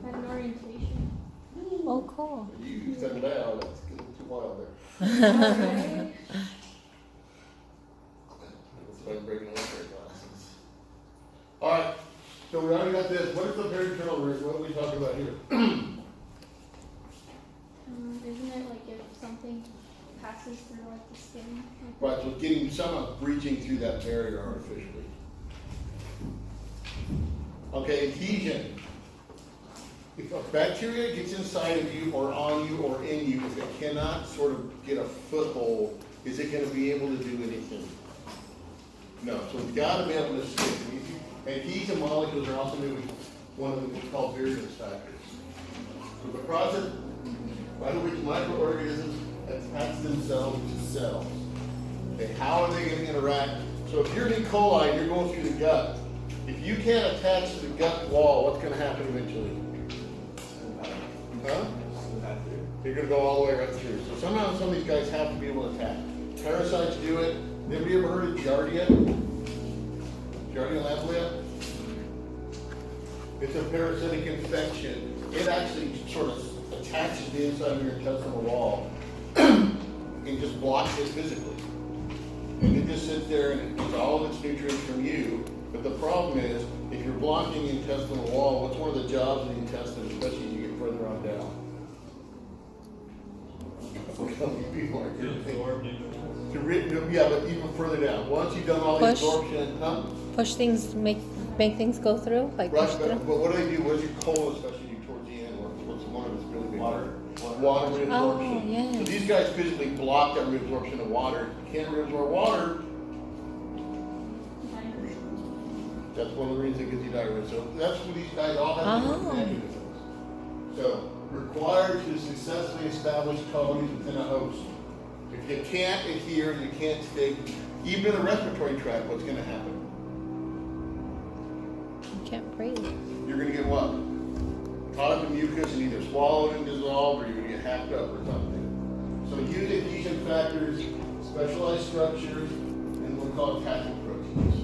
Had an orientation. Oh, cool. You settle down, it's too wild there. Alright. That's why I'm breaking all their glasses. Alright, so we already got this. What is the peritoneal root? What are we talking about here? Isn't it like if something passes through like the skin? Right, so getting someone breaching through that barrier artificially. Okay, adhesion. If a bacteria gets inside of you or on you or in you, if it cannot sort of get a foothold, is it going to be able to do anything? No, so it's got to be able to stick. Adhesion molecules are also maybe one of what's called virulence factors. So the process by which microorganisms attach themselves to cells. Okay, how are they going to interact? So if you're an E. coli and you're going through the gut, if you can't attach to the gut wall, what's going to happen eventually? Huh? You're going to go all the way right through. So somehow some of these guys have to be able to attach. Parasites do it. Anybody ever heard of Giardia? Giardia lamblia? It's a parasitic infection. It actually sort of attaches the inside of your intestinal wall and just blocks it physically. And it just sits there and it gets all of its nutrients from you. But the problem is, if you're blocking the intestinal wall, what's one of the jobs of the intestine, especially as you get further on down? Yeah, but even further down. Once you've done all the Push. absorption, Push things, make things go through, like right, push but through. what do they do? What does your colon especially do towards the end? What's one of its really big water reabsorption. Oh, yeah. So these guys physically block that reabsorption of water. You can't reabsorb water. That's one of the reasons it gives you diarrhea. So that's what these guys all have different mechanisms. So required to successfully establish colonies within a host. If you can't adhere, you can't stay, even in the respiratory tract, what's going to happen? You can't breathe. You're going to get what? Caught up in mucus and either swallowed and dissolved, or you're going to get hacked up or something. So use adhesion factors, specialized structures, and what we call attachment proteins.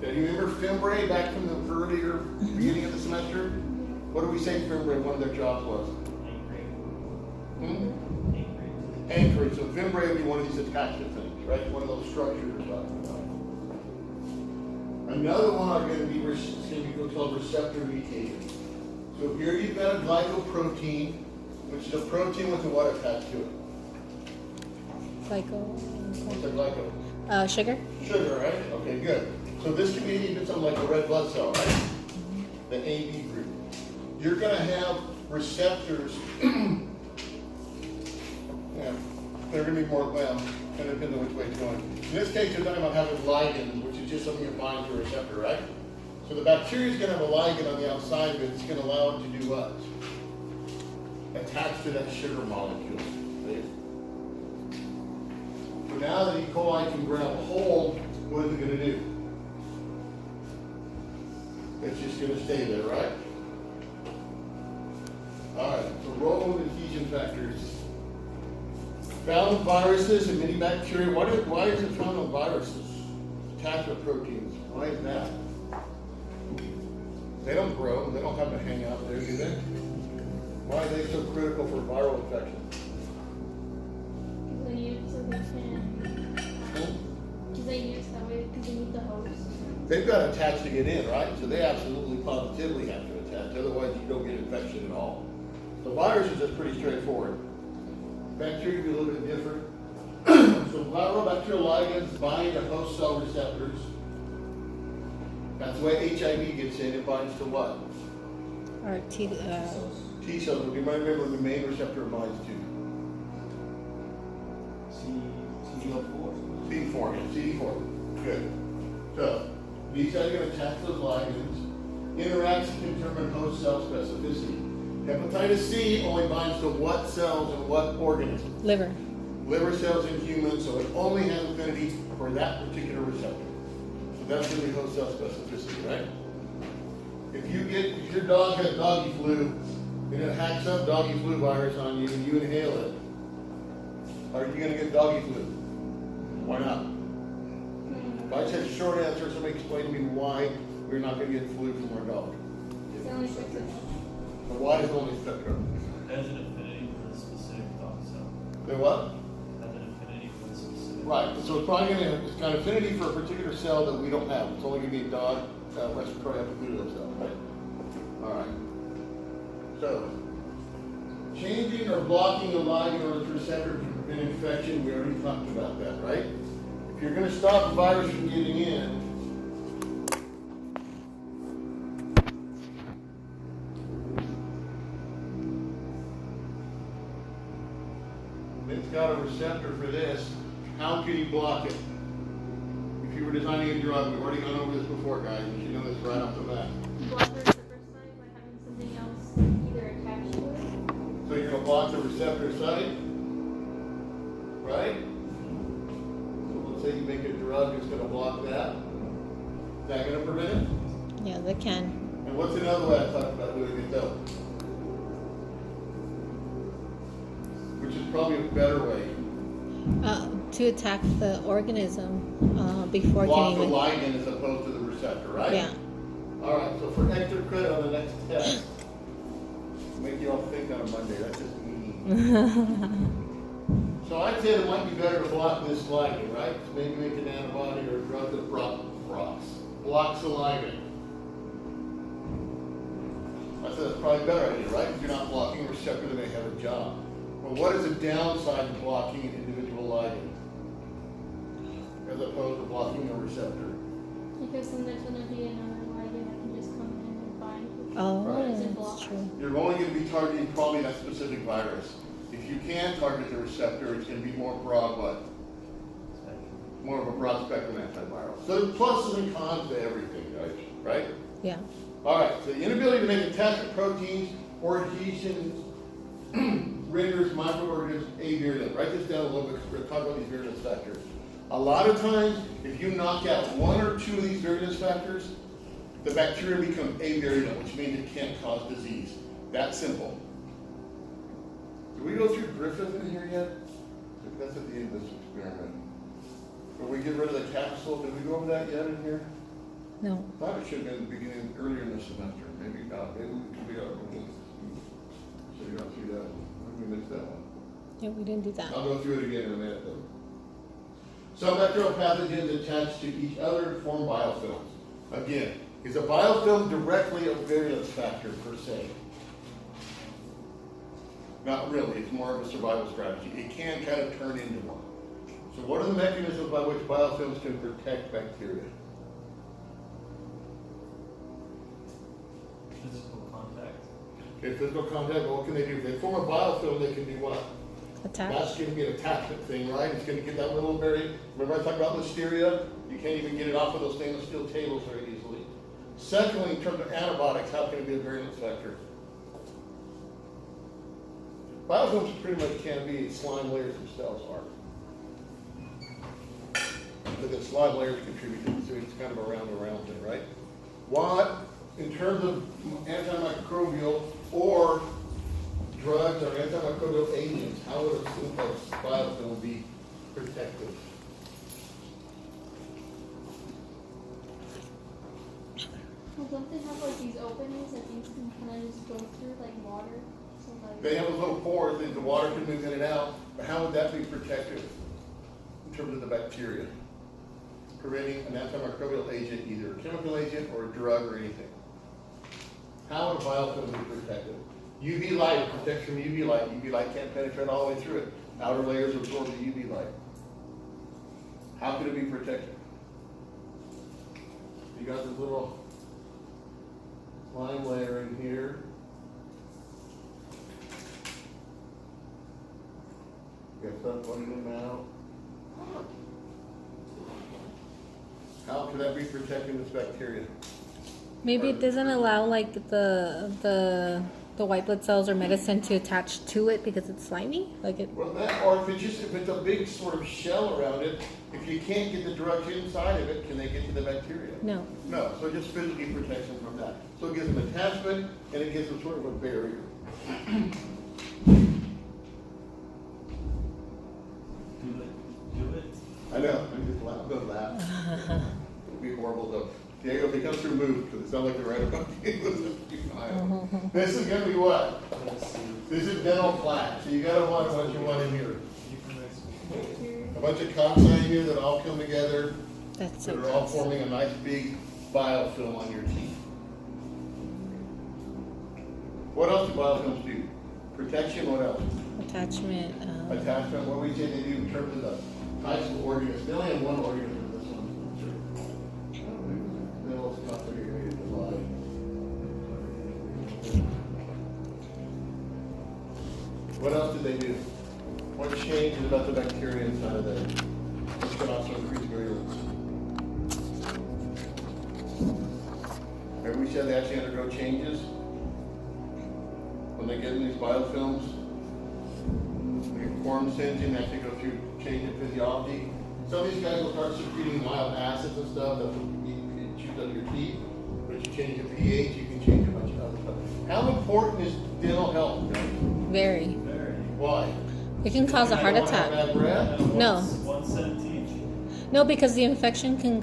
Now, do you remember fimbriae back from the earlier beginning of the semester? What did we say fimbriae, one of their jobs was? Anchoring. So fimbriae would be one of these attachment things, right? One of those structures we're talking about. Another one are going to be what's called receptor mediated. So here you've got a glycoprotein, which is a protein with a what attached to it? What's a glyco? Sugar. Sugar, right? Okay, good. So this can be even something like a red blood cell, right? The AB group. You're going to have receptors. Yeah, they're going to be more, well, kind of depends on which way it's going. In this case, you're talking about having ligands, which is just something you bind to a receptor, right? So the bacteria is going to have a ligand on the outside of it. It's going to allow it to do what? Attach to that sugar molecule. Right? So now that E. coli can grab a hold, what is it going to do? It's just going to stay there, right? All right, so role of adhesion factors. Found in viruses and many bacteria. Why is it found in viruses? Attachment proteins. Why is that? They don't grow. They don't have to hang out there, do they? Why are they so critical for viral infection? Because they use so they can. Because they use that way because they need the host. They've got to attach to get in, right? So they absolutely positively have to attach. Otherwise, you don't get infection at all. So viruses is pretty straightforward. Bacteria can be a little bit different. So viral bacterial ligands bind to host cell receptors. That's the way HIV gets in. It binds to what? Or T cells. You might remember the main receptor it binds to. CD4. CD4. Good. So these guys are going to attach those ligands. Interacts to determine host cell specificity. Hepatitis C only binds to what cells and what organisms? liver. Liver cells in humans, so it only has affinity for that particular receptor. So that's going to be host cell specificity, right? If your dog has doggy flu and it hacks up doggy flu virus on you and you inhale it, are you going to get doggy flu? Why not? If I said short answer, somebody explain to me why we're not going to get flu from our dog. It's only size only spectrum. Has an affinity for the specific dog cell. They what? Has an affinity for the specific. Right, so it's probably it's got affinity for a particular cell that we don't have. It's only gonna be a dog respiratory epithelial cell, right? All right. So, changing or blocking the ligand or its receptor to prevent infection, we already talked about that, right? If you're gonna stop a virus from getting in, it's got a receptor for this, how can you block it? If you were designing a drug, we've already gone over this before, guys, you should know this right off the bat. Block the receptor site by having something else either attached to it. So you're gonna block the receptor site, right? So let's say you make a drug that's gonna block that. Is that gonna prevent it? Yeah, they can. And what's another way I talked about doing it though? Which is probably a better way. To attack the organism before Block getting the ligand as opposed to the receptor, right? Yeah. All right, so for extra credit on the next test, make you all think on a Monday, that's just mean. So I'd say it might be better to block this ligand, right? So maybe make an antibody or a drug that blocks the ligand. I said that's probably a better idea, right? If you're not blocking a receptor that may have a job. Well, what is the downside to blocking an individual ligand as opposed to blocking a receptor? Because then there's going to be another ligand that can just come in and bind with it. Oh, Right. that's true. You're only going to be targeting probably that specific virus. If you can target the receptor, it's going to be more broad, but more of a broad spectrum antiviral. So there's pluses and cons to everything, guys, right? Yeah. All right, so the inability to make attachment proteins or adhesions renders microorganisms avirulent. Write this down a little bit because we're going to talk about these virulence factors. A lot of times, if you knock out one or two of these virulence factors, the bacteria become avirulent, which means it can't cause disease. That simple. Did we go through Griffith in here yet? I think that's at the end of this experiment. But we get rid of the capsule. Did we go over that yet in here? No. I thought it should have been in the beginning, earlier in the semester. Maybe not. Maybe we could be out. So you're not through that one. We missed that one. Yeah, we didn't do that. I'll go through it again in a minute though. Some bacterial pathogens attach to each other to form biofilms. Again, is a biofilm directly a virulence factor per se? Not really, it's more of a survival strategy. It can kind of turn into one. So what are the mechanisms by which biofilms can protect bacteria? Physical contact. Okay, physical contact, what can they do? If they form a biofilm, they can do what? Attack. That's going to be an attachment thing, right? It's going to get that little very, remember I talked about listeria? You can't even get it off of those stainless steel tables very easily. Secondly, in terms of antibiotics, how can it be a virulence factor? Biofilms pretty much can be slime layers themselves are. But the slime layers contribute to it, so it's kind of a round thing, right? What, in terms of antimicrobial or drugs or antimicrobial agents, how would a biofilm be protective? Well, don't they have like these openings that things can kind of just go through, like water? So like. They have those little pores that the water can move in and out, but how would that be protective in terms of the bacteria? Preventing an antimicrobial agent, either a chemical agent or a drug or anything. How would a biofilm be protective? UV light protects from UV light. UV light can't penetrate all the way through it. Outer layers absorb the UV light. How could it be protected? You got this little slime layer in here. Got stuff running in and out. How could that be protecting this bacteria? Maybe it doesn't allow like the white blood cells or medicine to attach to it because it's slimy. Like it. Well, that, or if it's a big sort of shell around it, if you can't get the drugs inside of it, can they get to the bacteria? No. No, so it just physically protects them from that. So it gives them attachment and it gives them sort of a barrier. Do it. I know, I'm just laughing, don't laugh. It'll be horrible though. Diego, if it comes through, move, because it sounds like they're right about you. Oh This is gonna be what? Let's see. This is dental plaque, so you gotta want what you want in here. Bacteria. A bunch of cocci in here that all come together, That's that so are all gross. forming a nice big biofilm on your teeth. What else do biofilms do? Protection, what else? Attachment. Attachment, what we say they do in terms of the types of organisms. They only have one organism, this one. Sure. Middle is not very great to lie. What else do they do? What changes about the bacteria inside of them? Which can also increase virulence. Remember we said they actually undergo changes when they get in these biofilms? They get form singeing, they actually go through change in physiology. Some of these guys will start secreting mild acids and stuff that will chew out your teeth. But you change the pH, you can change a bunch of other stuff. How important is dental health, guys? Very. Very. Why? It can cause a heart I don't attack. have bad breath? No. 1 cent each. No, because the infection can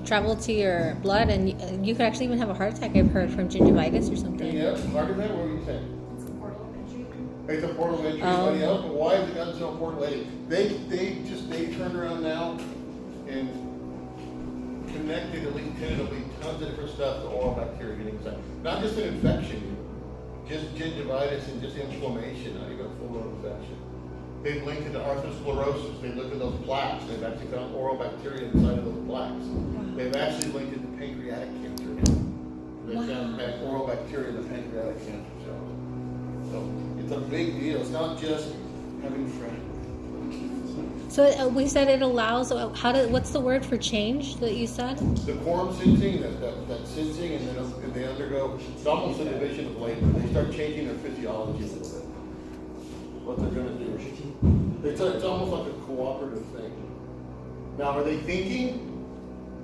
travel to your blood, and you could actually even have a heart attack. I've heard from gingivitis or something. Yeah, heart attack, what were you saying? It's a portal of entry. It's a portal of entry, somebody else, but why has it gotten so important lately? They turned around now and connected, at least tentatively, tons of different stuff to oral bacteria getting inside. Not just an infection, just gingivitis and just inflammation, not even a full-blown infection. They've linked it to arthrosclerosis. They looked at those plaques. They've actually found oral bacteria inside of those plaques. They've actually linked it to pancreatic cancer now. They found oral bacteria in the pancreatic cancer cells. So it's a big deal. It's not just having friends. So we said it allows. What's the word for change that you said? The quorum sensing, that sensing, and then they undergo, it's almost a division of labor. They start changing their physiology a little bit. What they're gonna do. It's almost like a cooperative thing. Now, are they thinking?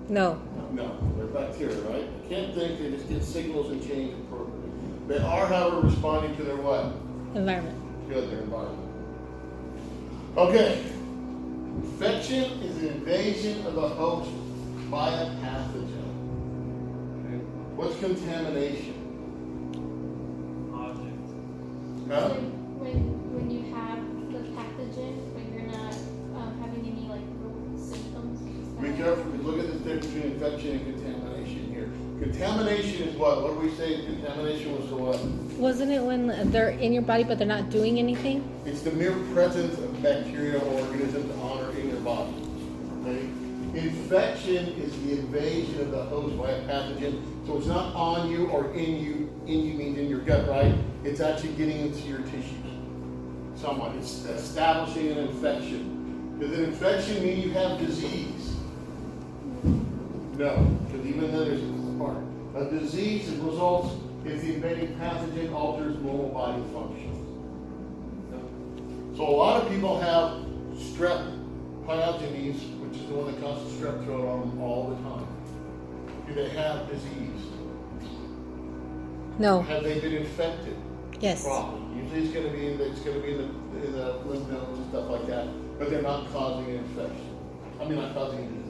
No. No, they're bacteria, right? They can't think, they just get signals and change appropriately. They are, however, responding to their what? Environment. Good, their environment. Okay. Infection is an invasion of the host by a pathogen. Okay. What's contamination? Object. Huh? So when you have the pathogen, but you're not having any like real symptoms. you just Be have- careful, because look at the difference between infection and contamination here. Contamination is what? What do we say contamination was for what? Wasn't it when they're in your body but they're not doing anything? It's the mere presence of bacteria or organisms on or in your body. Okay? Infection is the invasion of the host by a pathogen. So it's not on you or in you. In you means in your gut, right? It's actually getting into your tissues. Somewhat. It's establishing an infection. Does an infection mean you have disease? No, because even then there's a part. A disease results if the invading pathogen alters normal body functions. So a lot of people have strep pyogenes, which is the one that causes strep throat on them all the time. Do they have disease? No. Have they been infected? Yes. Probably. Usually it's going to be in the lymph nodes and stuff like that, but they're not causing an infection. I mean, not causing a disease.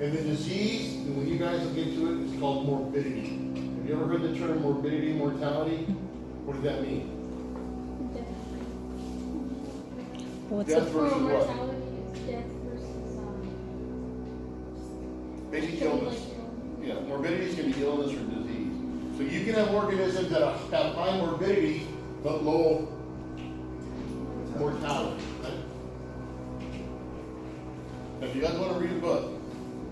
And the disease, and when you guys will get to it, it's called morbidity. Have you ever heard the term morbidity, mortality? What does that mean? What's Death it? versus Or what? mortality is death versus Basic killing, illness. like, Yeah, morbidity can be illness or disease. So you can have organisms that have high morbidity but low mortality. Right? Now, if you guys want to read a book,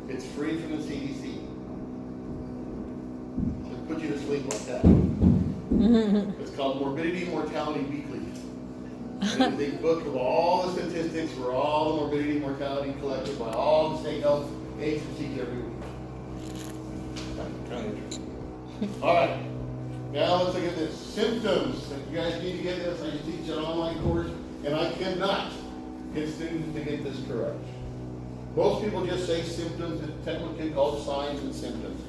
it's free from the CDC. It'll put you to sleep like that. It's called Morbidity and Mortality Weekly. And it's a book of all the statistics for all the morbidity and mortality collected by all the state health agencies every week. Kind of interesting. All right. Now let's look at this. Symptoms. You guys need to get this. I teach an online course, and I cannot get students to get this correct. Most people just say symptoms. It's technically called signs and symptoms.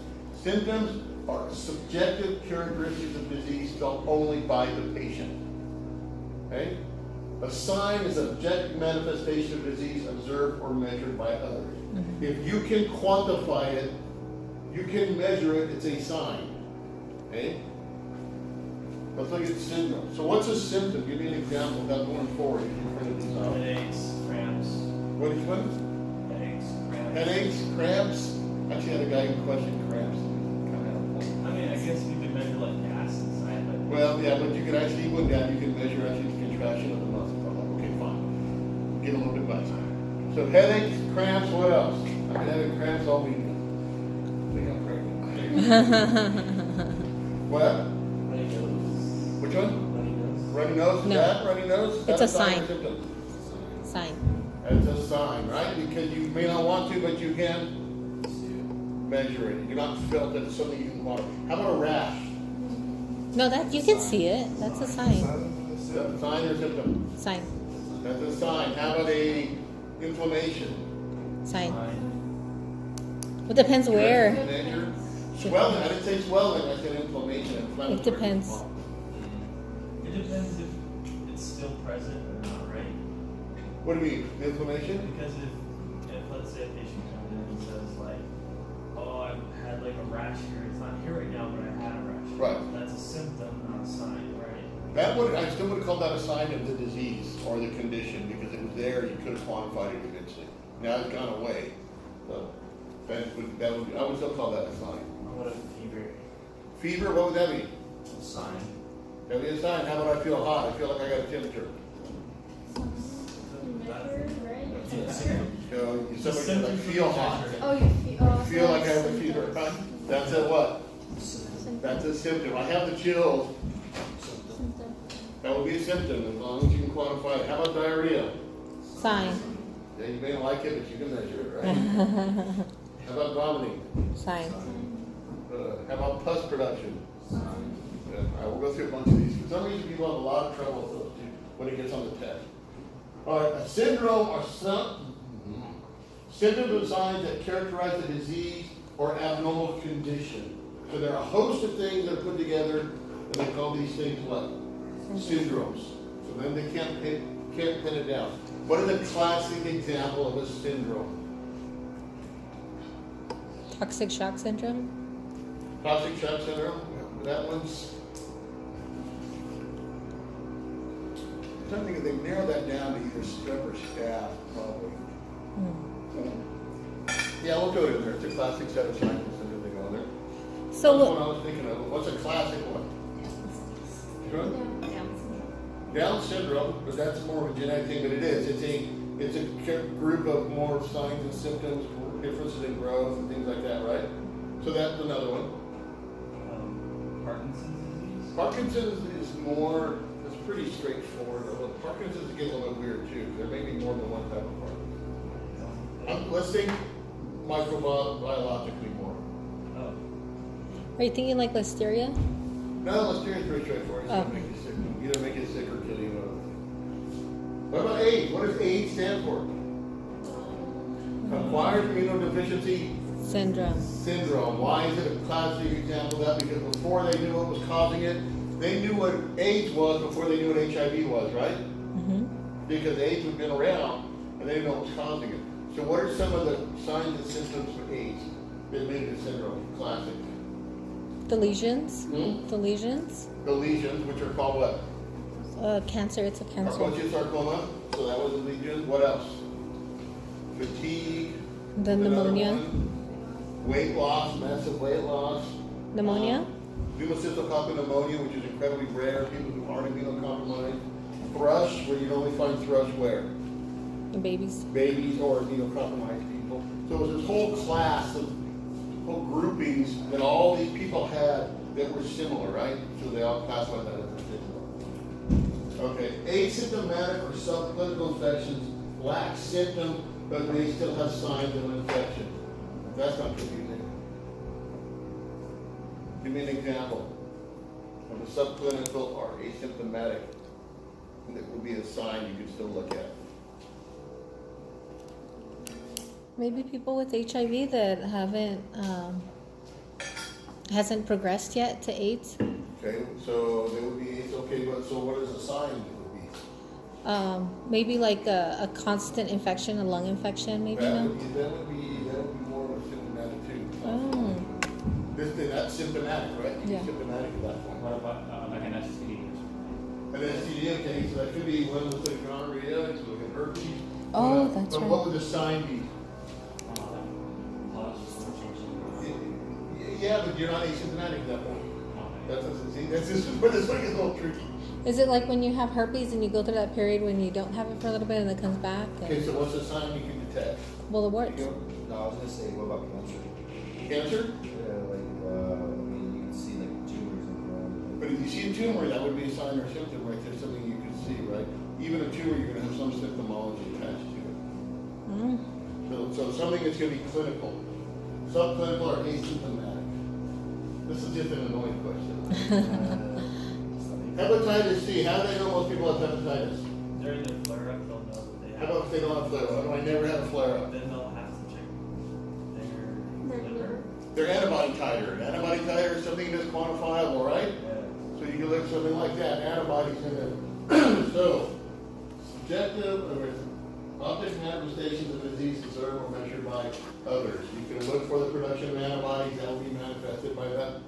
Symptoms are subjective characteristics of disease felt only by the patient. Okay? A sign is an objective manifestation of disease observed or measured by others. Mm-hmm. If you can quantify it, you can measure it, it's a sign. Okay? Let's look at syndrome. So what's a symptom? Give me an example without going forward. If you printed these out. Headaches, cramps. What is one? Headaches, cramps. Headaches, cramps. Actually, had a guy who questioned cramps. I mean, I guess you could measure like gas inside, but Well, yeah, but you can actually, when down, you can measure actually the contraction of the muscle. Okay, fine. Get a little bit less. So headaches, cramps, what else? I've been having cramps all weekend. I think I'm pregnant. What? runny nose. Which one? Runny nose. Runny nose? Is No. that runny nose? It's That's a sign or sign. symptom? Sign. That's a sign, right? Because you may not want to, but you can measure it. You're not felt that it's something you can monitor. How about a rash? No, that you can see it. That's a sign. Is that a sign or symptom? Sign. That's a sign. How about a inflammation? Sign. Fine. It depends where. Measure. Swelling. I didn't say swelling. I said inflammation. Inflammatory It depends. response. It depends if it's still present or not, right? What do you mean? Inflammation? Because if let's say a patient comes in and says like, oh, I've had like a rash here. It's not here right now, but I had a rash. Right. That's a symptom, not a sign, right? That would, I still would have called that a sign of the disease or the condition because it was there. You could have quantified it eventually. Now it's gone away. So I would still call that a sign. What a fever. Fever, what would that be? Sign. That would be a sign. How about I feel hot? I feel like I got a temperature. Measure, right? You know, somebody says I feel hot. Oh, you feel. Oh, I feel like I have a fever. symptoms. Right? That's a what? Symptom. That's a symptom. I have the chills. Symptom. That would be a symptom as long as you can quantify it. How about diarrhea? Sign. Yeah, you may not like it, but you can measure it, right? How about vomiting? Sign. How about pus production? I will go through a bunch of these. For some reason, people have a lot of trouble with those two when it gets on the test. All right, a syndrome are some symptoms and signs that characterize the disease or abnormal condition. So there are a host of things that are put together, and they call these things what? Syndromes. So then they can't pin it down. What is a classic example of a syndrome? Toxic shock syndrome. Toxic shock syndrome. That one's. I'm trying to think if they narrow that down to either strep or staph, probably. Yeah, we'll go in there. It's a classic set of signs and symptoms that go in there. That's So the one I was thinking of. What's a classic one? Sure. Down syndrome, but that's more of a genetic thing, but it is. It's a group of more signs and symptoms, differences in growth and things like that, right? So that's another one. Parkinson's disease. Parkinson's is more, it's pretty straightforward. Although Parkinson's gets a little weird too. There may be more than one type of Parkinson's. Let's think microbiologically more. Oh. are you thinking like listeria? No, listeria is pretty straightforward. It's Oh. gonna make you sick. Either make you sick or kill you. What about AIDS? What does AIDS stand for? Acquired immunodeficiency Syndrome. syndrome. Why is it a classic example of that? Because before they knew what was causing it, they knew what AIDS was before they knew what HIV was, right? Mm-hmm. Because AIDS had been around and they didn't know what was causing it. So what are some of the signs and symptoms for AIDS that made it a syndrome? Classic. The lesions. Hmm? The lesions. The lesions, which are called what? Cancer. It's a cancer. Sarcoma. So that was the lesions. What else? Fatigue. Then Another pneumonia. one. Weight loss, massive weight loss. Pneumonia. Pneumocystal pneumonia, which is incredibly rare. People who aren't immunocompromised. Thrush, where you can only find thrush where? The babies. Babies or immunocompromised people. So it was this whole class of whole groupings that all these people had that were similar, right? So they all classified that as a syndrome. Okay, asymptomatic or subclinical infections lack symptom, but may still have signs of an infection. That's not confusing. Give me an example of a subclinical or asymptomatic that would be a sign you could still look at. Maybe people with HIV that hasn't progressed yet to AIDS. Okay, so they would be okay, but so what is a sign it would be? Maybe like a constant infection, a lung infection, maybe That no. would be more of a symptomatic too. Oh. That symptomatic, right? You're Yeah. symptomatic at that point. What about like an STD or something? An STD, okay, so that could be one looks like gonorrhea, it could look like herpes. Oh, But, that's But right. what would the sign be? Yeah, but you're not asymptomatic at that point. That's just where this one gets a little tricky. Is it like when you have herpes and you go through that period when you don't have it for a little bit and it comes back? Okay, so what's the sign you can detect? Well, the warts. You know, No, I was gonna say, what about cancer? cancer? Yeah, like, I mean, you can see like tumors and all. But if you see a tumor, that would be a sign or symptom right there, something you can see, right? Even a tumor, you're gonna have some symptomology attached to it. Mm. So something that's gonna be clinical, subclinical or asymptomatic. This is just an annoying question. Hepatitis C, how do they know most people have hepatitis? During their flare up, they'll know that they How have. about if they don't have flare-up? I never had a flare-up. Then they'll have to check Their their liver. liver. Their antibody titer. Antibody titer is something that's quantifiable, right? Yeah. So you can look at something like that, antibodies in it. So, subjective or object manifestations of disease observed or measured by others. You can look for the production of antibodies that will be manifested by that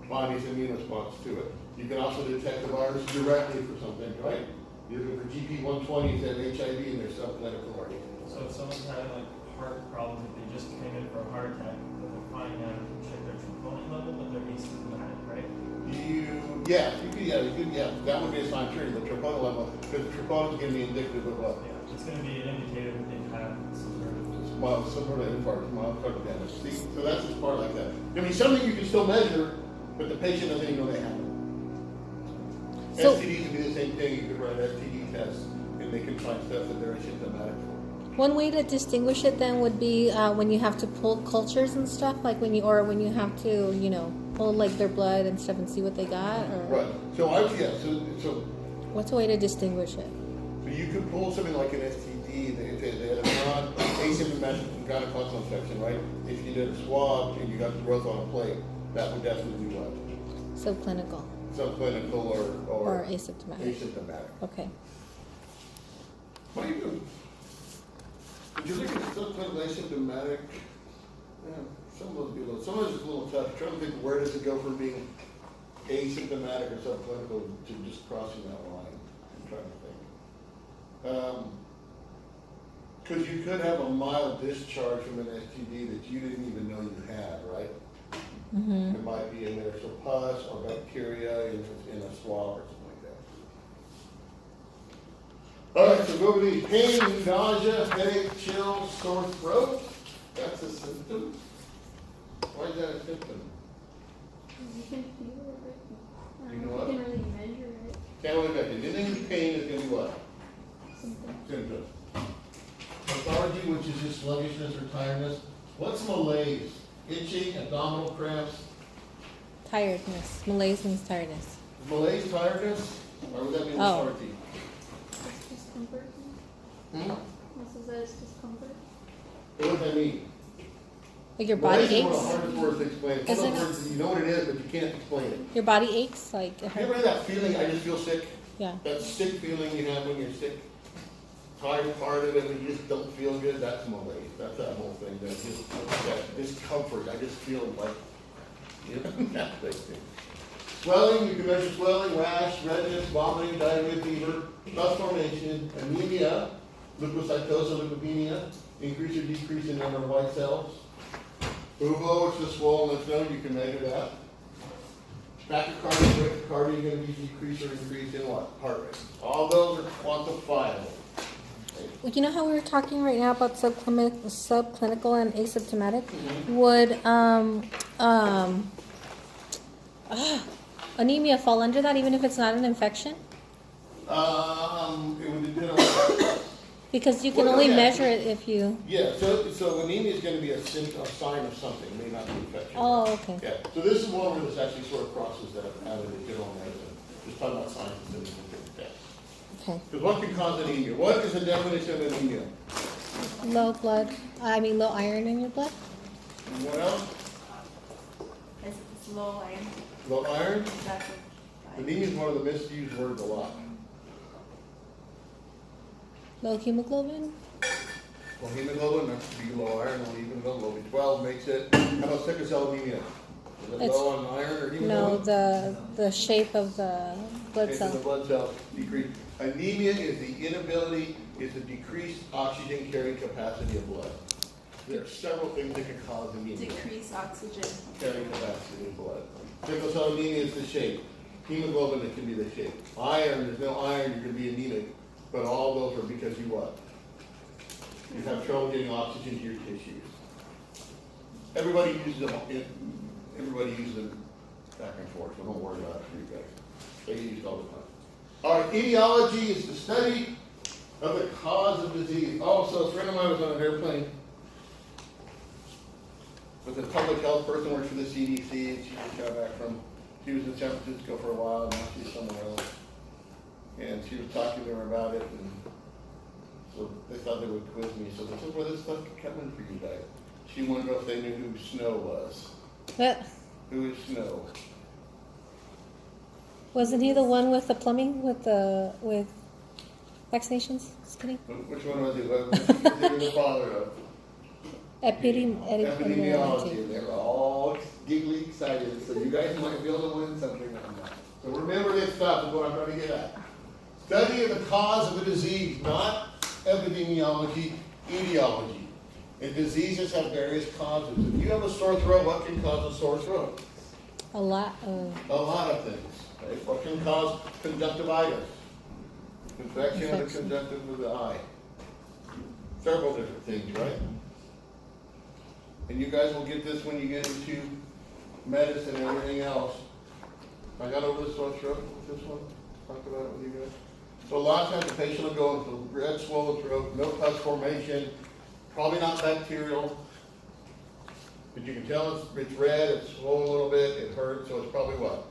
body's immune response to it. You can also detect the virus directly for something, right? You look for GP120s that have HIV in their subclinical organ. So if someone's having like heart problems, if they just came in for a heart attack, they're finding out and check their troponin level, but they're asymptomatic, right? Yeah, that would be a sign tree, the troponin level, because the troponin is going to be indicative of what? Yeah. It's going to be an indicator that they have some sort of. Well, some sort of infarct, myocardial damage. See, so that's just part like that. I mean, something you can still measure, but the patient doesn't even know they have it. So- STDs would be the same thing. You could run STD tests, and they can find stuff that they're asymptomatic for. One way to distinguish it then would be when you have to pull cultures and stuff, like when you have to, pull like their blood and stuff and see what they got, or Right. So so what's a way to distinguish it? you could pull something like an STD if they had a non-asymptomatic gonococcal infection, right? If you did a swab and you got the growth on a plate, that would definitely be what? Subclinical Subclinical or asymptomatic. asymptomatic. Okay. What do you do? Did you look at subclinical asymptomatic? Yeah, some of those some of those is a little tough. I'm trying to think, where does it go from being asymptomatic or subclinical to just crossing that line? I'm trying to think. Because you could have a mild discharge from an STD that you didn't even know you had, right? Mm-hmm. It might be in there, so pus or bacteria in a swab or something like that. All right, so go over these. Pain, nausea, headache, chills, sore throat. That's a symptom. Why is that a symptom? You can feel it, but I You don't know know if what? you can really measure it. Can't really measure. Anything with pain is going to be what? Something. Symptom. Lethargy, which is just sluggishness or tiredness. What's malaise? Itching, abdominal cramps. Tiredness. Malaise means tiredness. Malaise, tiredness? Or would that be Oh. lethargy? It's discomfort. Hmm? This is that it's discomfort. What does that mean? Like your body Malaise is one of the aches. hardest words to explain. It's one of Isn't those it? words that you know what it is, but you can't explain it. Your body aches, like it You ever hurts. had that feeling, I just feel sick? Yeah. That sick feeling you have when you're sick? Tired part of it, when you just don't feel good, that's malaise. That's that whole thing. That's just that discomfort. I just feel like, that thing. Swelling, you can measure swelling, rash, redness, vomiting, diarrhea, fever, pus formation, anemia, leukocytosis, leukopenia, increase or decrease in number of white cells. UVO, which is swollen lymph node, you can measure that. Tachycardia, bradycardia, you're going to be decrease or increase in what? Heart rate. All those are quantifiable. Well, you know how we were talking right now about subclinical and asymptomatic? Mhm. Would anemia fall under that, even if it's not an infection? It would depend on Because you can Well, only yeah. measure it if you. yeah, so anemia is going to be a sign of something, it may not be infection. Oh, okay. Yeah, so this is one where this actually sort of crosses that out of the general medicine. Just talking about signs and symptoms of the test. Okay. Because what can cause anemia? What is the definition of anemia? Low iron in your blood? What else? It's low iron. Low iron? That's Anemia is one of the misused words a lot. Low hemoglobin? Well, hemoglobin, that could be low iron, low hemoglobin, low B12 makes it. How about sickle cell anemia? Is it It's- low on iron or No, hemoglobin? the shape of the blood Okay, so the cell. blood cells decrease. Anemia is the inability, is the decreased oxygen carrying capacity of blood. There are several things that can cause anemia. Decrease oxygen. Carrying capacity of blood. Sickle cell anemia is the shape. Hemoglobin, it can be the shape. Iron, there's no iron, you're gonna be anemic. But all those are because you what? You have trouble getting oxygen to your tissues. Everybody uses them, everybody uses them back and forth, so don't worry about it for you guys. They get used all the time. All right, etiology is the study of the cause of disease. Oh, so a friend of mine was on an airplane with a public health person, worked for the CDC, and she just got back from, she was in San Francisco for a while, now she's somewhere else. And she was talking to her about it, and so they thought they would quiz me, so they said, well, this stuff could come in for you guys. She wanted to know if they knew who Snow was. But Who is Snow? wasn't he the one with the plumbing with vaccinations? Just kidding. Which one was he? Which was he the father of? Epidemiology, and they were all giggly excited, so you guys might be able to win something on that. So remember this stuff is what I'm trying to get at. Study of the cause of a disease, not epidemiology, etiology. And diseases have various causes. If you have a sore throat, what can cause a sore throat? A lot of A lot of things. Okay? What can cause conjunctivitis? Infection of the Infection. conjunctiva of the eye. Several different things, right? And you guys will get this when you get into medicine and everything else. I got over the sore throat with this one. Talk about it with you guys. So a lot of times the patient will go into red swollen throat, no pus formation, probably not bacterial. But you can tell it's red, it's swollen a little bit, it hurts, so it's probably what?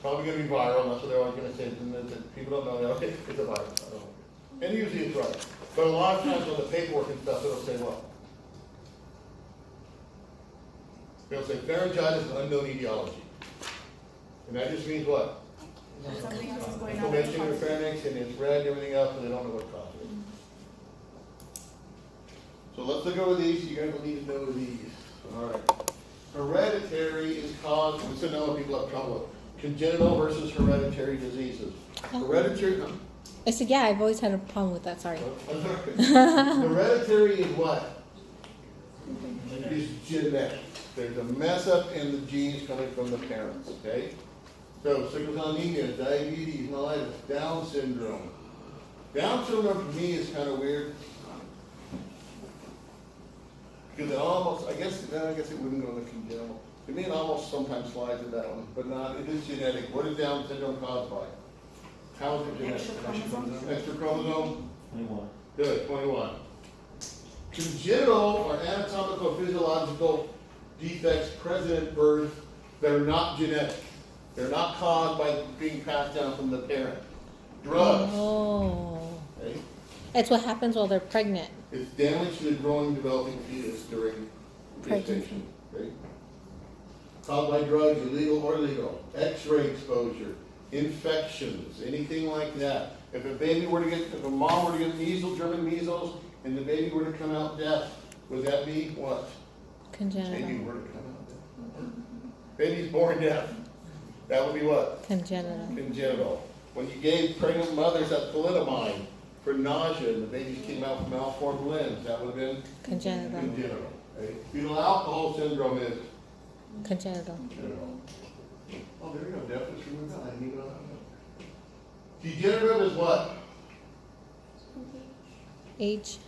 Probably gonna be viral, that's what they're always gonna say, and then people don't know, they're like, it's a virus, I don't know. And usually it's right. But a lot of times on the paperwork and stuff, it'll say what? It'll say pharyngitis and unknown etiology. And that just means what? Something else is going on. Inflammation in the pharynx, and it's red and everything else, and they don't know what caused it. So let's look over these, you guys will need to know these. All right. Hereditary is caused, this is another people have trouble with. Congenital versus hereditary diseases. Hereditary, I said, yeah, I've always had a problem with that. Sorry. hereditary is what? Is genetic. There's a mess up in the genes coming from the parents, okay? So sickle cell anemia, diabetes, mellitus, Down syndrome. Down syndrome to me is kind of weird. Because it almost, I guess it wouldn't go in the congenital. To me, it almost sometimes slides in that one, but not, it is genetic. What is Down syndrome caused by? How is it genetic? Extra chromosome. Extra chromosome? 21. Good, 21. Congenital or anatomical physiological defects present at birth, they're not genetic. They're not caused by being passed down from the parent. Drugs, Oh. okay? It's what happens while they're pregnant. It's damage to the growing, developing fetus during Pregnancy. gestation, okay? Caused by drugs, illegal or legal, X-ray exposure, infections, anything like that. If a mom were to get measles, German measles, and the baby were to come out deaf, would that be what? Baby Congenital. were to come out deaf. Baby's born deaf. That would be what? Congenital. Congenital. When you gave pregnant mothers that thalidomide for nausea and the babies came out with malformed limbs, that would have been Congenital. congenital. Okay? Fetal alcohol syndrome is Congenital. congenital. Oh, there you go, deafness from the I didn't even know that. Degenerative is what? Age.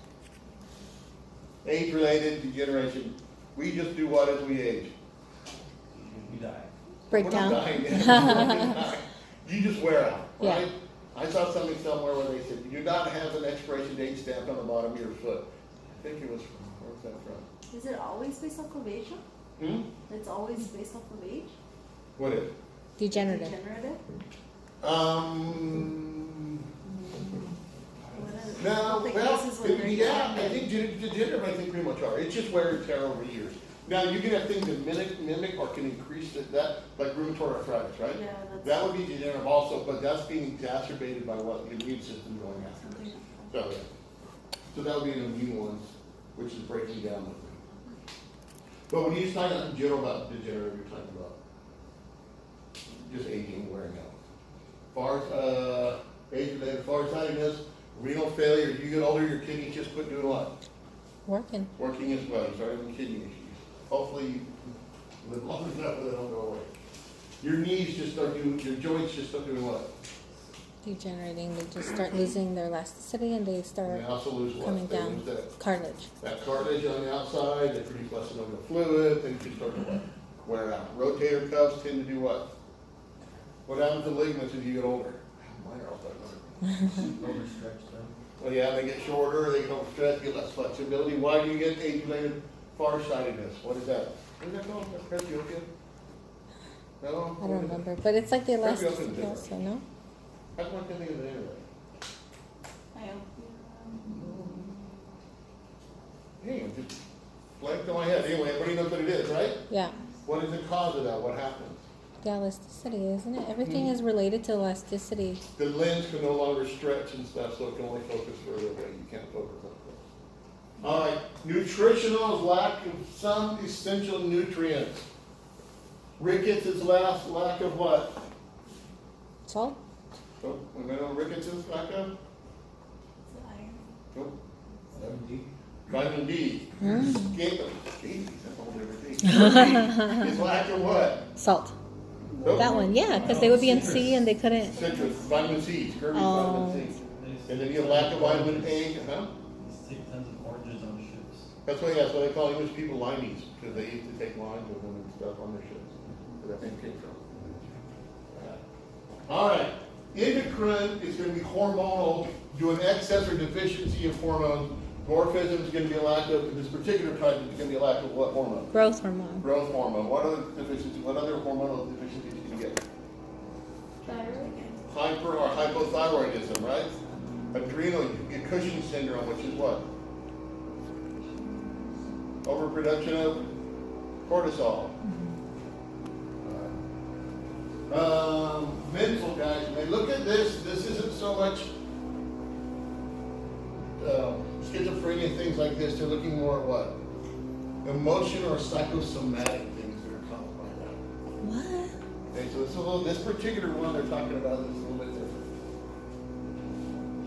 Age-related degeneration. We just do what as we age? You die. Breakdown. We're not dying yet. You just wear out, Yeah. right? I saw something somewhere where they said, you do not have an expiration date stamped on the bottom of your foot. I think it was from, where's that from? Is it always based off of age? It's always based off of age? What is? Degenerative. Degenerative? No, think well, this is what they're yeah, talking I think degenerative, I think pretty much are. It's just wear and tear over years. Now, you can have things that mimic or can increase that, like rheumatoid arthritis, right? Yeah, that's. That would be degenerative also, but that's being exacerbated by what the immune system going after it. So, yeah. So that would be an immune one, which is breaking down the thing. But when you talk in general about degenerative, you're talking about just aging, wearing out. Age-related farsightedness, renal failure. As you get older, your kidneys just quit doing what? Working. Working as well. You start having kidney issues. Hopefully, you live long enough that they don't go away. Your knees just start doing, your joints just start doing what? Degenerating. They just start losing their elasticity and they And start they also lose what? coming They down. lose that, Cartilage. that cartilage on the outside, they produce less synovial fluid, things just start to what? Wear out. Rotator cuffs tend to do what? What happens to ligaments as you get older? Mine are all starting to Overstretched them. Well, yeah, they get shorter, they get overstretched, get less flexibility. Why do you get age-related farsightedness? What is that? What is that called? Presbyopia? No? I don't remember, but it's like the Presbyopia is elasticity different. also, no? That's one thing of it anyway. Hey, I'm just blanked on my head. Anyway, everybody knows what it is, right? Yeah. What is the cause of that? What happens? The elasticity, isn't it? Everything is related to elasticity. The lens can no longer stretch and stuff, so it can only focus further away. You can't focus on close. All right, nutritional lack of some essential nutrients. Rickets is lack of what? Salt? Oh, we know rickets is lack of? Nope. Vitamin D. Scabies, that's all everything. Is lack of what? Salt. Nope. That one, yeah, because they would be in C and they couldn't. Citrus, vitamin C, scurvy, Oh. vitamin C. And then you have lack of vitamin A, huh? Let's take tons of oranges on ships. That's why they call English people limeys, because they used to take limes with them and stuff on their ships. Where that thing came from. All right, endocrine is going to be hormonal, due an excess or deficiency of hormones. Dwarfism is going to be a lack of, this particular type is going to be a lack of what hormone? Growth hormone. Growth hormone. What other deficiencies, what other hormonal deficiencies can you get? Thyroid. Hyper or hypothyroidism, right? Adrenal, you get Cushing's syndrome, which is what? Overproduction of cortisol. Mental, guys, when they look at this, this isn't so much schizophrenia and things like this. They're looking more at what? Emotion or psychosomatic things that are caused by that. What? Okay, so it's a little, this particular one they're talking about is a little bit different.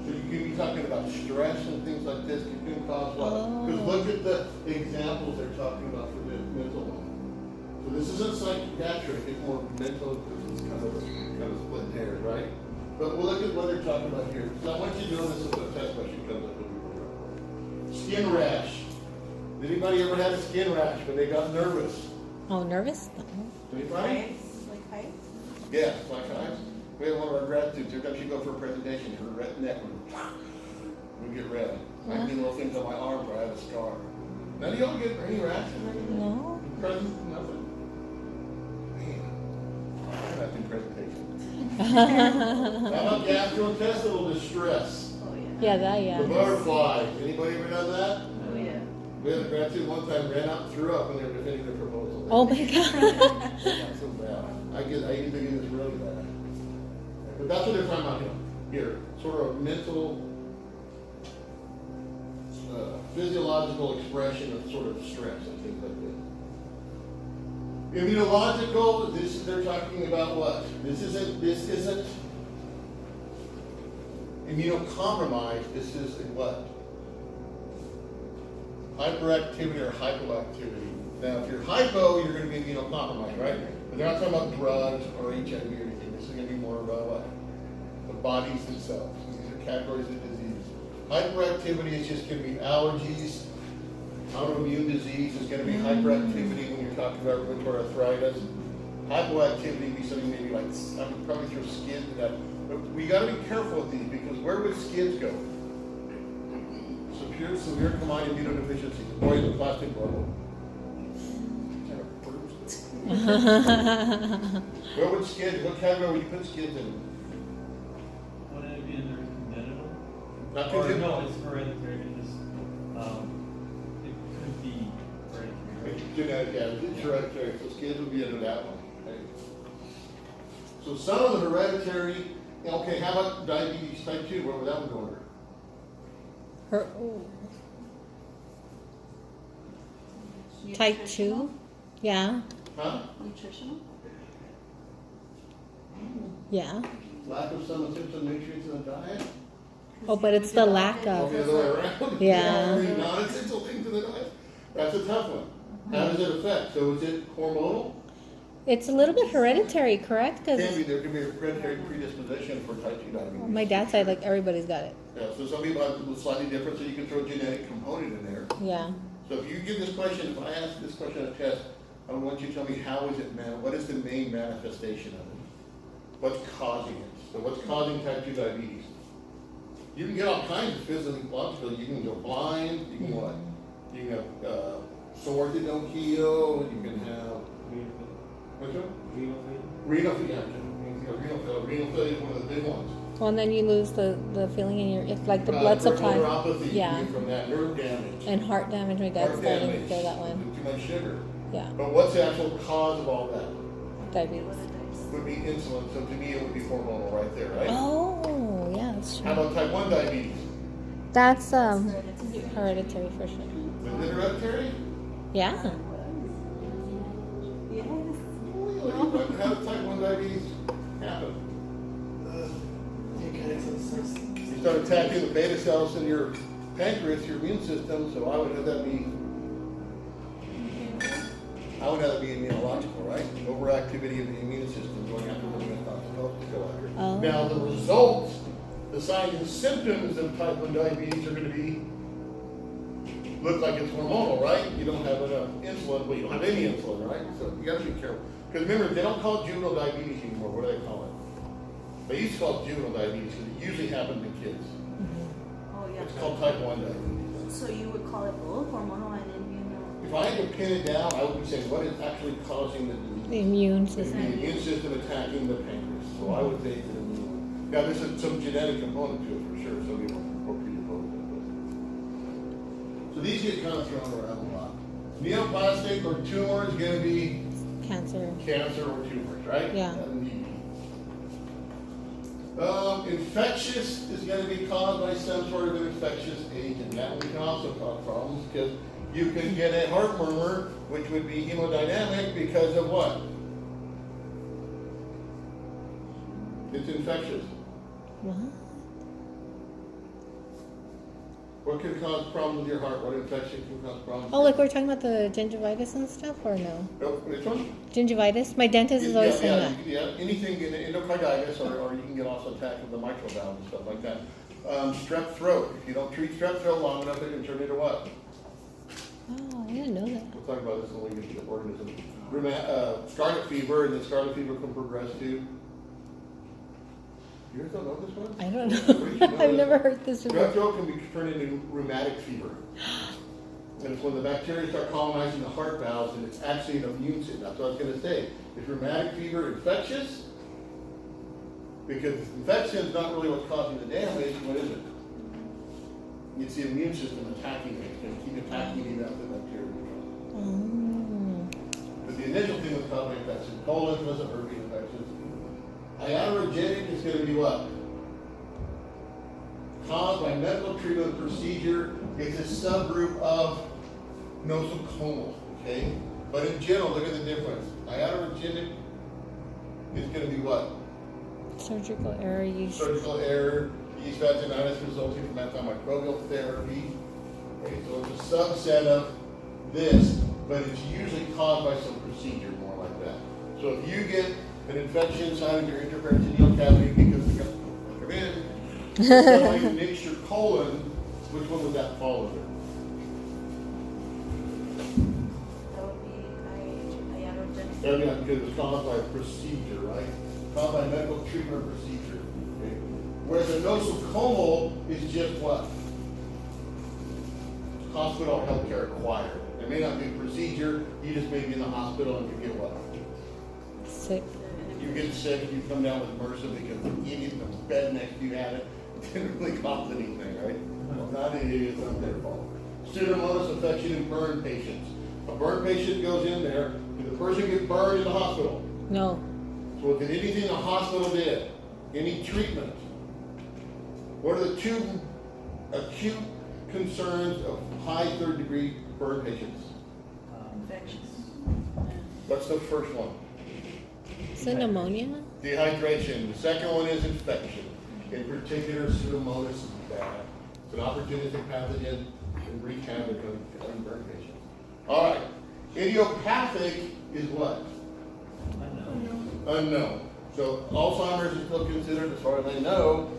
So you could be talking about stress and things like this can cause what? Because look at the examples they're talking about for the mental one. So this isn't psychiatric, it's more mental, because it's kind of split hairs, right? But we'll look at what they're talking about here. So I want you to know this is a test question comes up. Skin rash. Anybody ever had a skin rash when they got nervous? Oh, nervous? No. Anybody? Like heights? Yeah, like eyes. We had one of our grad students, every time she go for a presentation, her neck would get red. I had little things on my arm where I had a scar. None of y'all get any rashes or anything? No. Present? Nothing? Man, I'm doing presentation. How about gastrointestinal distress? Oh, yeah. Yeah, that, yeah. The butterfly. Anybody ever done that? Oh, yeah. We had a grad student one time ran out and threw up when they were defending their proposal. Oh my God. Not so bad. I used to get this really bad. But that's what they're talking about here. Sort of a mental, physiological expression of sort of stress and things like this. Immunological, they're talking about what? This isn't immunocompromised, this is what? Hyperactivity or hypoactivity. Now, if you're hypo, you're going to be immunocompromised, right? But they're not talking about drugs or HIV or anything. This is going to be more about what? The bodies themselves. These are categories of disease. Hyperactivity is just going to be allergies. Autoimmune disease is going to be hyperactivity when you're talking about rheumatoid arthritis. Hypoactivity would be something maybe like, I would probably throw skids to that. But we got to be careful with these because where would skids go? Severe combined immunodeficiency. Boy, the plastic bubble. Where would skids, what category would you put skids in? Wouldn't it be under congenital? Not Or congenital. no, it's hereditary. It just, it could be hereditary. It's genetic, yeah, it's hereditary, so skids would be under that one. Okay. So some of the hereditary, okay, how about diabetes type 2? Where would that one go under? Type 2? Yeah. Huh? Nutritional? Yeah. Lack of some essential nutrients in the diet? Oh, but it's the lack Or of. the other way around? Yeah. I mean, non-essential things in the diet? That's a tough one. How does it affect? So is it hormonal? It's a little bit hereditary, correct? There Because can be a hereditary predisposition for type 2 diabetes. my dad's side, like everybody's got it. Yeah, so some people have a slightly different, so you can throw a genetic component in there. Yeah. So if you give this question, if I ask this question on a test, I want you to tell me how is it what is the main manifestation of it? What's causing it? So what's causing type 2 diabetes? You can get all kinds of physiological. You can go blind. You can what? You can have sores that don't heal. You can have what's that? Renal failure. Renal failure is one of the big ones. Well, and then you lose the feeling in your, if like the blood supply. Neuropathy Yeah. from that nerve damage. And heart damage. My dad's Heart starting to damage. feel that one. Too much sugar. Yeah. But what's the actual cause of all that? Diabetes. Would be insulin. So to me, it would be hormonal right there, right? Oh, yeah, that's How true. about type 1 diabetes? That's hereditary for sure. Is it hereditary? Yeah. Yes. How does type 1 diabetes happen? You start attacking the beta cells in your pancreas, your immune system, so I would have that be immunological, right? Overactivity of the immune system going after what it's not supposed to go after. Oh. Now the results, the signs and symptoms of type 1 diabetes are going to look like it's hormonal, right? You don't have enough insulin, well, you don't have any insulin, right? So you got to be careful. Because remember, they don't call it juvenile diabetes anymore. What do they call it? They used to call it juvenile diabetes because it usually happens in kids. Oh, yeah. It's called type 1 diabetes. So you would call it both hormonal and immuno? If I had to pin it down, I would be saying, what is actually causing the The disease? immune It's the system. immune system attacking the pancreas. So I would say it's an immune. Now, there's some genetic component to it for sure. Some people are predisposed to it. So these get kind of thrown around a lot. Neoplastic or tumor is going to be Cancer. cancer or tumors, right? Yeah. Infectious is going to be caused by some sort of an infectious agent. That one can also cause problems because you can get a heart murmur, which would be hemodynamic because of what? It's infectious. What? What could cause problems with your heart? What infection can cause problems? Oh, like we're talking about the gingivitis and stuff, or no? Oh, which one? Gingivitis? My dentist is always saying that. Yeah, anything in endocarditis, or you can get also attacked with the mitral valve and stuff like that. Strep throat. If you don't treat strep throat long enough, it can turn into what? Oh, I didn't know that. We'll talk about this when we get to the organism. Scarlet fever, and then scarlet fever can progress to. You guys don't know this one? I don't know. I've never heard this Strep before. throat can be turned into rheumatic fever. And it's when the bacteria start colonizing the heart valves, and it's actually an immune system. That's what I was going to say. Is rheumatic fever infectious? Because infection is not really what's causing the damage. What is it? It's the immune system attacking it. It's going to keep attacking it after the bacteria. Oh. But the initial thing was causing infection. Colon was a herpes infection. Iatrogenic is going to be what? Caused by medical treatment procedure. It's a subgroup of nosocomial, okay? But in general, look at the difference. Iatrogenic is going to be what? Surgical error use. Surgical error, yeast vaginitis resulting from antimicrobial therapy. Okay, so it's a subset of this, but it's usually caused by some procedure more like that. So if you get an infection inside of your interperitoneal cavity because it's got to come in, somebody nicks your colon, which one would that fall under? That would be iatrogenic. That'd be like because it's caused by a procedure, right? Caused by medical treatment or procedure. Okay? Where the nosocomial is just what? Hospital or healthcare acquired. It may not be a procedure, you just may be in the hospital and you get what? Sick. You get sick, you come down with MRSA because the idiot in the bed next to you had it. It didn't really cause anything, right? Well, not an idiot, it's not their fault. Pseudomonas infection in burn patients. A burn patient goes in there, did the person get burned in the hospital? No. So did anything the hospital did? Any treatment? What are the two acute concerns of high third degree burn patients? infections. What's the first one? Is it pneumonia? Dehydration. The second one is infection. In particular, Pseudomonas is bad. It's an opportunistic pathogen and wreak havoc on burn patients. All right. Idiopathic is what? Unknown. So Alzheimer's is still considered, as far as I know,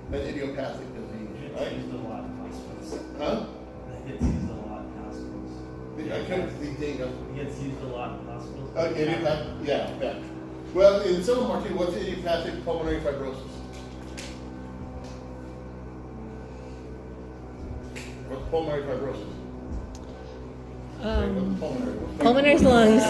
an idiopathic disease, It right? gets used a lot in hospitals. Huh? It gets used a lot in hospitals. I couldn't think of. It gets used a lot in hospitals. Idiopathic, yeah. Well, in some of them are too, what's idiopathic pulmonary fibrosis? What's pulmonary fibrosis? What's pulmonary? Pulmonary's lungs.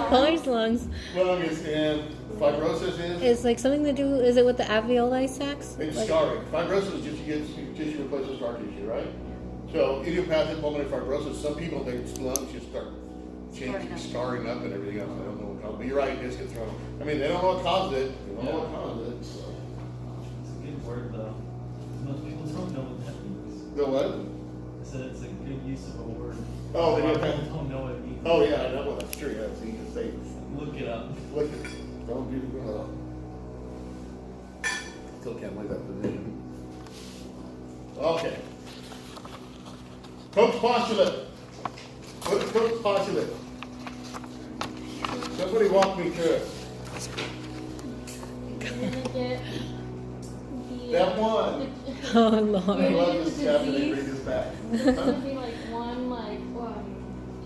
Pulmonary's lungs. Lung is, and fibrosis is? It's like something to do, is it with the alveoli sacs? It's Like- scarring. Fibrosis is just you get tissue replaced with scar tissue, right? So idiopathic pulmonary fibrosis, some people, their lungs just start changing, scarring up and everything else. I don't know what caused it. But you're right, it just gets thrown. I mean, they don't know what caused it. They don't know what caused it. So. It's a good word though. Most people don't know what that means. The what? I said it's a good use of a word. Oh, A lot of idiopathic. people don't know what it means. Oh, yeah, I know. Well, that's true. Yeah, so you can say, Look it up. look at it. Don't do it. Still can't believe that position. Okay. Koch's postulate. What is Koch's postulate? Somebody walk me through it. You're gonna get the. That one. Oh, I Lord. love this chapter, they Disease. bring this back. There's gonna be like one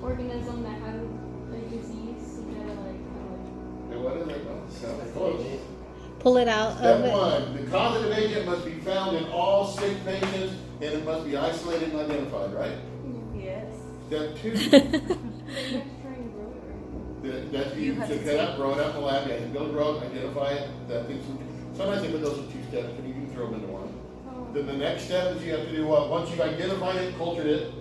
organism that has a disease. You gotta like kind of And what is it? Oh, sounds close. Pull it out Step of it. one, the causative agent must be found in all sick patients and it must be isolated and identified, right? Yes. Step two, like, you have to try and grow it, right? that's you You have should to cut take- out, grow it out in the lab, yeah, you build, grow it, identify it, that thing's, sometimes they put those in two steps, but you can throw them into one. Oh. Then the next step is you have to do what? Once you've identified it, cultured it,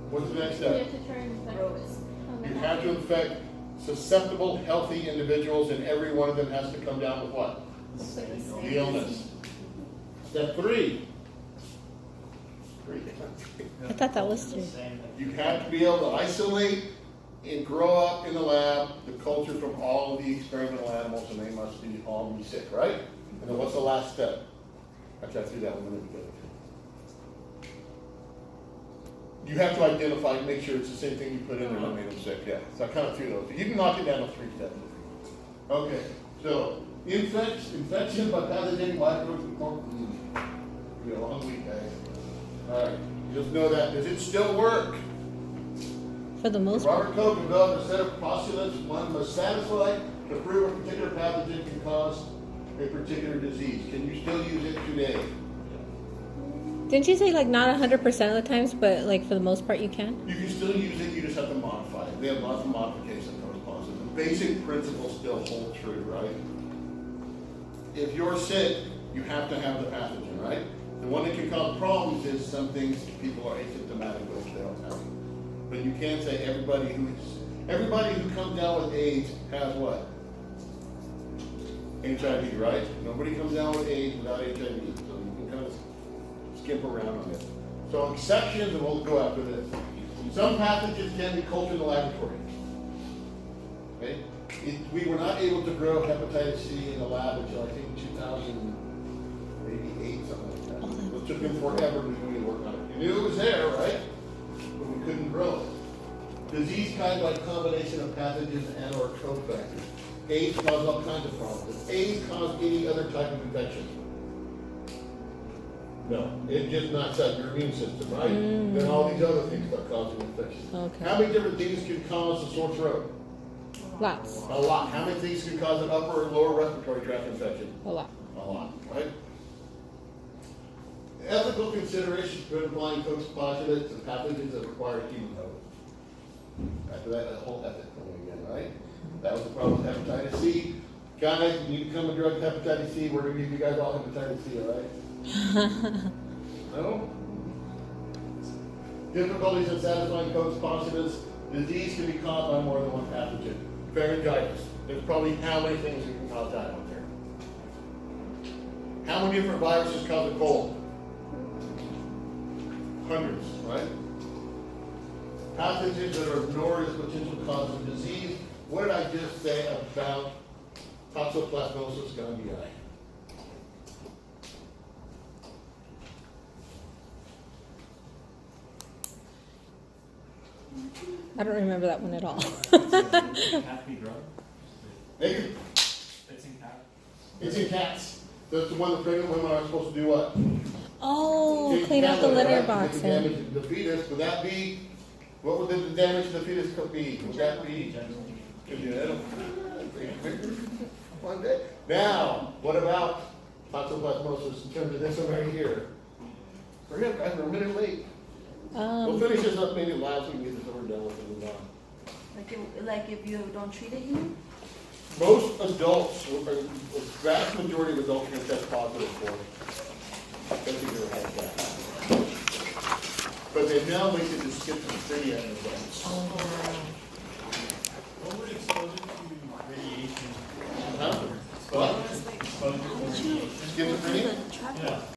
what's the next You step? have to try and infect Grow it. it. Oh, You then have to infect susceptible, healthy individuals and every one of them has to come down with what? it's like the same. The illness. Step three. I thought that was three. You have to be able to isolate and grow up in the lab the culture from all of the experimental animals, and they must be all be sick, right? And then what's the last step? Actually, I threw that one in together. You have to identify, make sure it's the same thing you put in there that made them sick, yeah. So I kind of threw those. You can knock it down to 3 steps. Okay, so infection by pathogenic microbes. Be a long week, guys. All right, just know that. Does it still work? For the most part. Robert Koch developed a set of postulates one must satisfy to prove a particular pathogen can cause a particular disease. Can you still use it today? Didn't you say like not 100% of the times, but like for the most part you can? You can still use it, you just have to modify it. They have lots of modifications that correspond. The basic principles still hold true, right? If you're sick, you have to have the pathogen, right? The one that can cause problems is some things people are asymptomatic with, they don't have it. But you can't say everybody who comes down with AIDS has what? HIV, right? Nobody comes down with AIDS without HIV, so you can kind of skimp around on it. So exceptions, and we'll go after this. Some pathogens can be cultured in the laboratory. Okay? We were not able to grow hepatitis C in the lab until I think 2008, something like that. It took them forever to really work on it. You knew it was there, right? But we couldn't grow it. Disease caused by a combination of pathogens and or cofactors. AIDS caused all kinds of problems. Does AIDS cause any other type of infection? No, it just knocks out your immune system, right? Then all these other things start causing infection. Okay. How many different things can cause a sore throat? Lots. A lot. How many things can cause an upper or lower respiratory tract infection? A lot. A lot, right? Ethical considerations for applying Koch's postulates to pathogens that require human health. After that whole ethic thing again, right? That was the problem with hepatitis C. Guys, when you become a drug hepatitis C, we're going to give you guys all hepatitis C, all right? No? Difficulties in satisfying Koch's postulates. Disease can be caused by more than one pathogen. Pharyngitis. There's probably how many things that can cause that out there? How many different viruses cause a cold? Hundreds, right? pathogens that are ignored as potential cause of disease. What did I just say about toxoplasmosis gondii? I don't remember that one at all. Happy drug? They could, It's in cat. it's in cats. That's the one that pregnant women are supposed to do what? Oh, Take clean out the Canada, litter right? box. Make the Yeah. damage to the fetus. Would that be, what would the damage to the fetus could be? Would that be? One day. Now, what about toxoplasmosis in terms of this one right here? Hurry up, guys, we're a minute late. We'll finish this up maybe last so we can get this over and done with and move on. Like if you don't treat it, you mean? Most adults, a vast majority of adults can test positive for it. That's if you're had that. But they now make it to schizophrenia in adults. What would expose it to radiation? Huh? What? Exposure to radiation? Schizophrenia? Yeah.